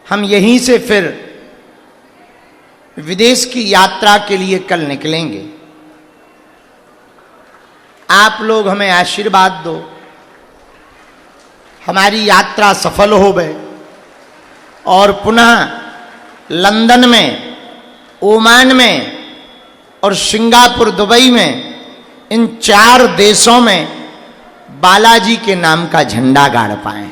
हम यहीं से फिर विदेश की यात्रा के लिए कल निकलेंगे। आप लोग हमें आशीर्वाद दो, हमारी यात्रा सफल हो गए और पुनः लंदन में, ओमान में और सिंगापुर, दुबई में, इन 4 देशों में बालाजी के नाम का झंडा गाड़ पाए।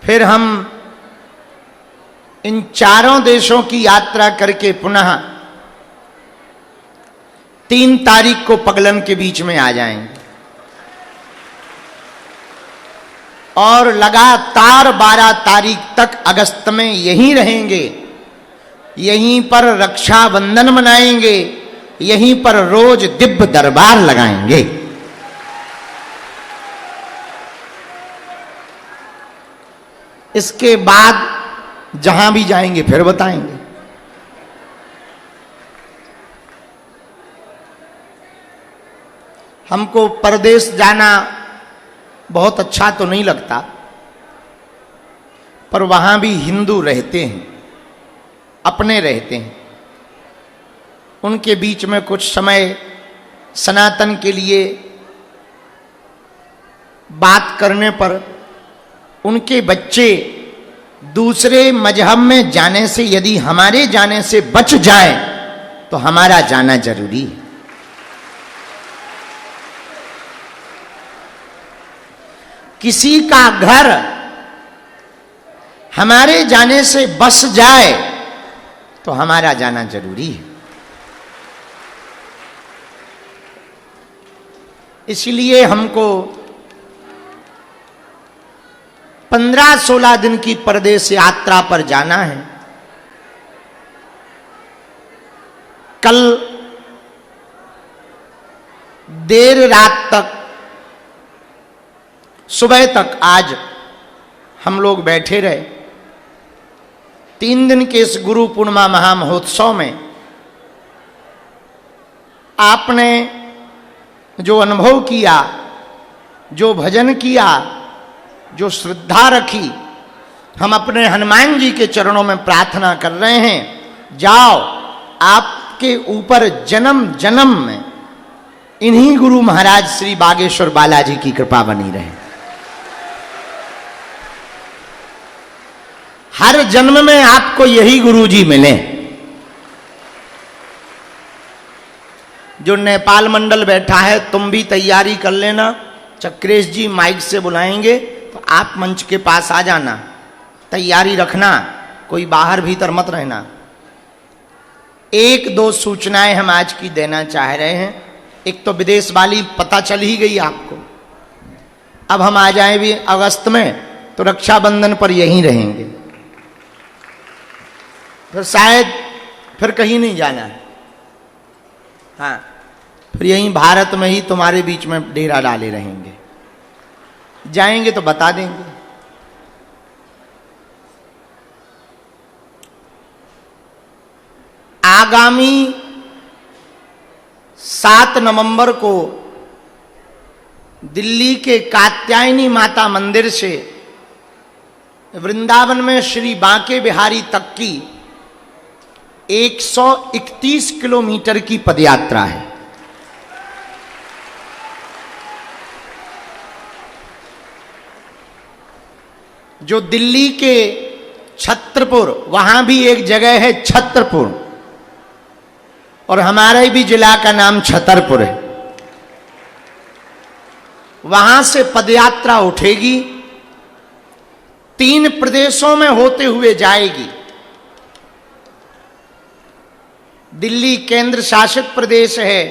फिर हम इन 4 देशों की यात्रा करके पुनः 3 तारीख को पगलन के बीच में आ जाएंगे और लगातार 12 तारीख तक अगस्त में यहीं रहेंगे। यहीं पर रक्षाबंधन मनाएंगे, यहीं पर रोज दिव्य दरबार लगाएंगे। इसके बाद जहां भी जाएंगे फिर बताएंगे। हमको परदेश जाना बहुत अच्छा तो नहीं लगता, पर वहां भी हिंदू रहते हैं, अपने रहते हैं। उनके बीच में कुछ समय सनातन के लिए बात करने पर उनके बच्चे दूसरे मजहब में जाने से, यदि हमारे जाने से बच जाए तो हमारा जाना जरूरी है। किसी का घर हमारे जाने से बस जाए तो हमारा जाना जरूरी है। इसलिए हमको 15-16 दिन की परदेश यात्रा पर जाना है। कल देर रात तक, सुबह तक आज हम लोग बैठे रहे। 3 दिन के इस गुरु पूर्णिमा महामहोत्सव में आपने जो अनुभव किया, जो भजन किया, जो श्रद्धा रखी, हम अपने हनुमान जी के चरणों में प्रार्थना कर रहे हैं, जाओ आपके ऊपर जन्म जन्म में इन्हीं गुरु महाराज श्री बागेश्वर बालाजी की कृपा बनी रहे। हर जन्म में आपको यही गुरु जी मिले। जो नेपाल मंडल बैठा है, तुम भी तैयारी कर लेना। चक्रेश जी माइक से बुलाएंगे तो आप मंच के पास आ जाना, तैयारी रखना, कोई बाहर भीतर मत रहना। 1-2 सूचनाएं हम आज की देना चाह रहे हैं। एक तो विदेश वाली पता चल ही गई आपको। अब हम आ जाए भी अगस्त में तो रक्षाबंधन पर यहीं रहेंगे, फिर शायद फिर कहीं नहीं जाना है। हाँ, फिर यहीं भारत में ही तुम्हारे बीच में डेरा डाले रहेंगे। जाएंगे तो बता देंगे। आगामी 7 नवंबर को दिल्ली के कात्यायनी माता मंदिर से वृंदावन में श्री बांके बिहारी तक की 131 किलोमीटर की पदयात्रा है। जो दिल्ली के छत्रपुर, वहां भी एक जगह है छत्रपुर, और हमारे भी जिला का नाम छतरपुर है। वहां से पदयात्रा उठेगी, 3 प्रदेशों में होते हुए जाएगी। दिल्ली केंद्र शासित प्रदेश है,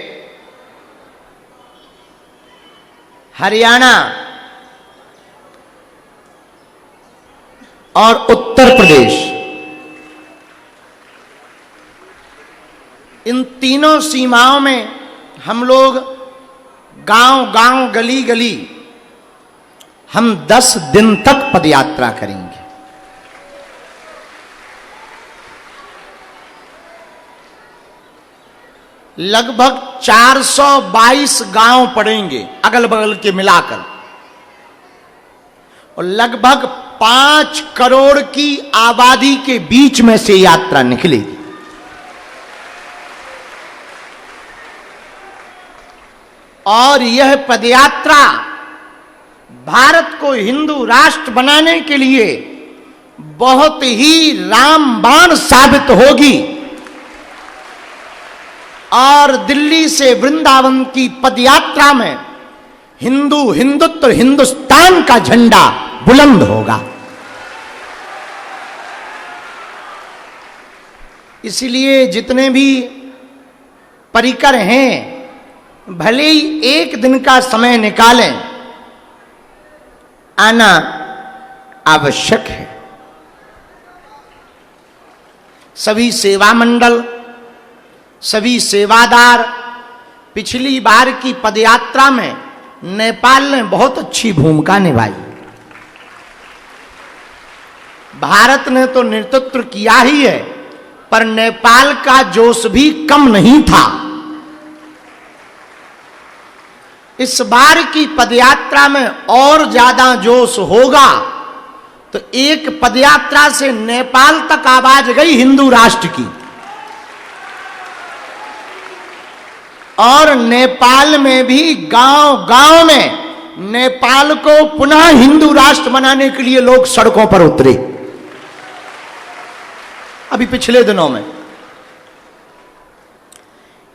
हरियाणा और उत्तर प्रदेश, इन तीनों सीमाओं में हम लोग गांव गांव, गली गली हम 10 दिन तक पदयात्रा करेंगे। लगभग 422 गांव पड़ेंगे अगल बगल के मिलाकर, और लगभग 5 करोड़ की आबादी के बीच में से यात्रा निकलेगी। और यह पदयात्रा भारत को हिंदू राष्ट्र बनाने के लिए बहुत ही रामबाण साबित होगी। और दिल्ली से वृंदावन की पदयात्रा में हिंदू हिंदुत्व हिंदुस्तान का झंडा बुलंद होगा। इसलिए जितने भी परिकर हैं भले ही एक दिन का समय निकालें, आना आवश्यक है। सभी सेवा मंडल, सभी सेवादार, पिछली बार की पदयात्रा में नेपाल ने बहुत अच्छी भूमिका निभाई। भारत ने तो नेतृत्व किया ही है, पर नेपाल का जोश भी कम नहीं था। इस बार की पदयात्रा में और ज्यादा जोश होगा। तो एक पदयात्रा से नेपाल तक आवाज गई हिंदू राष्ट्र की, और नेपाल में भी गांव गांव में नेपाल को पुनः हिंदू राष्ट्र बनाने के लिए लोग सड़कों पर उतरे। अभी पिछले दिनों में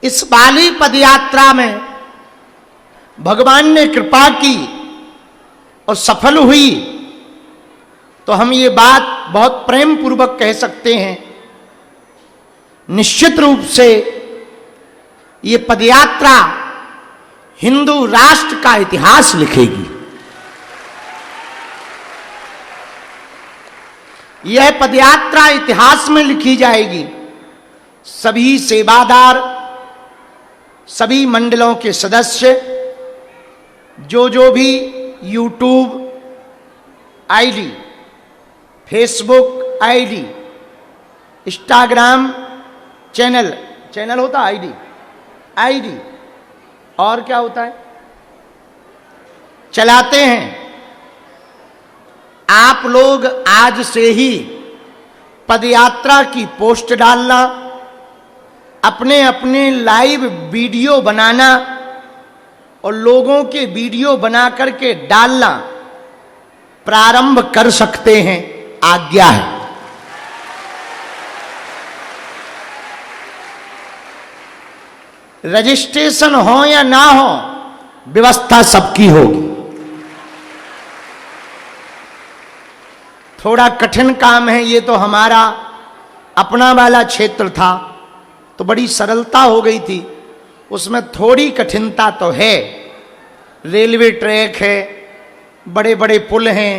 इस बाली पदयात्रा में भगवान ने कृपा की और सफल हुई, तो हम ये बात बहुत प्रेम पूर्वक कह सकते हैं, निश्चित रूप से ये पदयात्रा हिंदू राष्ट्र का इतिहास लिखेगी। यह पदयात्रा इतिहास में लिखी जाएगी। सभी सेवादार, सभी मंडलों के सदस्य, जो भी YouTube ID, Facebook ID, Instagram channel होता आईडी और क्या होता है, चलाते हैं, आप लोग आज से ही पदयात्रा की पोस्ट डालना, अपने अपने लाइव वीडियो बनाना और लोगों के वीडियो बना करके डालना प्रारंभ कर सकते हैं। आज्ञा है। रजिस्ट्रेशन हो या ना हो, व्यवस्था सबकी होगी। थोड़ा कठिन काम है, ये तो हमारा अपना वाला क्षेत्र था तो बड़ी सरलता हो गई थी। उसमें थोड़ी कठिनता तो है, रेलवे ट्रैक है, बड़े बड़े पुल हैं,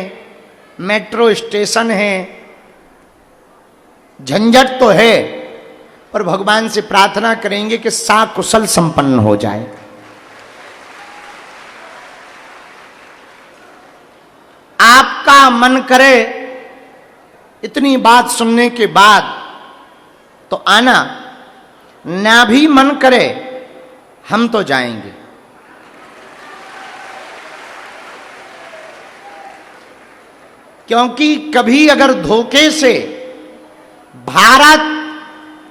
मेट्रो स्टेशन हैं, झंझट तो है, पर भगवान से प्रार्थना करेंगे कि साकुशल संपन्न हो जाए। आपका मन करे इतनी बात सुनने के बाद तो आना, ना भी मन करे हम तो जाएंगे। क्योंकि कभी अगर धोखे से भारत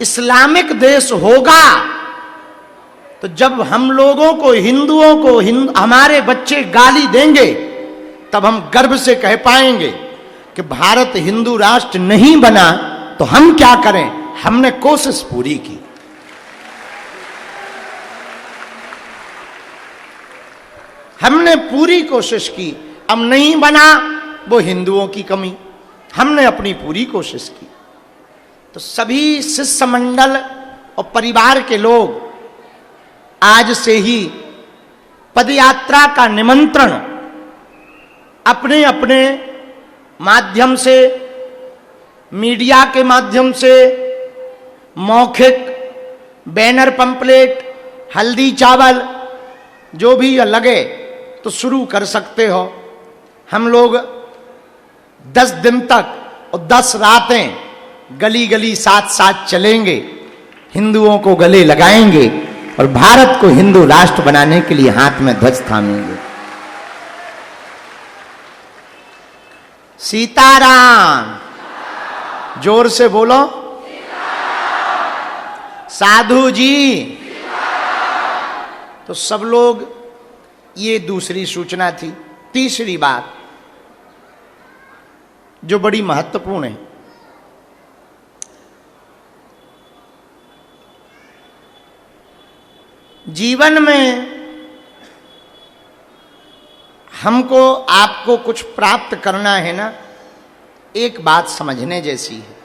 इस्लामिक देश होगा तो जब हम लोगों को, हिंदुओं को, हमारे बच्चे गाली देंगे तब हम गर्व से कह पाएंगे कि भारत हिंदू राष्ट्र नहीं बना तो हम क्या करें, हमने कोशिश पूरी की। हमने पूरी कोशिश की, अब नहीं बना वो हिंदुओं की कमी, हमने अपनी पूरी कोशिश की। तो सभी शिष्य मंडल और परिवार के लोग आज से ही पदयात्रा का निमंत्रण अपने अपने माध्यम से, मीडिया के माध्यम से, मौखिक बैनर, पंपलेट, हल्दी चावल जो भी लगे तो शुरू कर सकते हो। हम लोग 10 दिन तक और 10 रातें गली गली साथ साथ चलेंगे, हिंदुओं को गले लगाएंगे और भारत को हिंदू राष्ट्र बनाने के लिए हाथ में ध्वज थामेंगे। सीताराम, जोर से बोलो। साधु जी, तो सब लोग, ये दूसरी सूचना थी। तीसरी बात जो बड़ी महत्वपूर्ण है, जीवन में हमको आपको कुछ प्राप्त करना है ना, एक बात समझने जैसी है।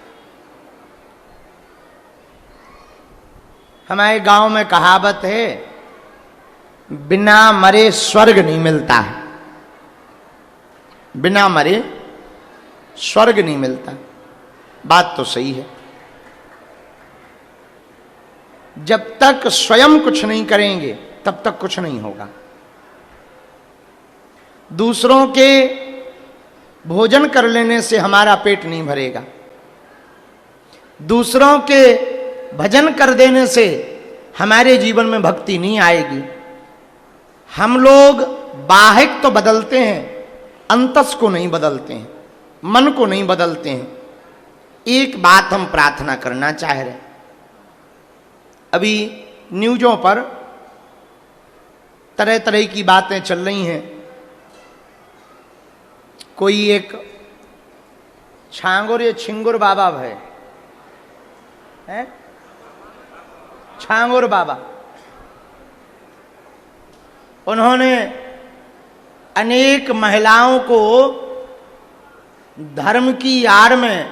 हमारे गांव में कहावत है, बिना मरे स्वर्ग नहीं मिलता है। बिना मरे स्वर्ग नहीं मिलता। बात तो सही है। जब तक स्वयं कुछ नहीं करेंगे तब तक कुछ नहीं होगा। दूसरों के भोजन कर लेने से हमारा पेट नहीं भरेगा। दूसरों के भजन कर देने से हमारे जीवन में भक्ति नहीं आएगी। हम लोग बाहिक तो बदलते हैं, अंतस को नहीं बदलते हैं, मन को नहीं बदलते हैं। एक बात हम प्रार्थना करना चाह रहे हैं। अभी न्यूज़ों पर तरह तरह की बातें चल रही हैं। कोई एक छांगुर या छिंगुर बाबा है छांगुर बाबा, उन्होंने अनेक महिलाओं को धर्म की आड़ में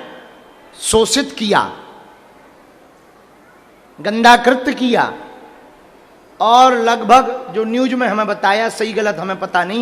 शोषित किया, गंदा कृत्य किया, और लगभग जो न्यूज में हमें बताया, सही गलत हमें पता नहीं है,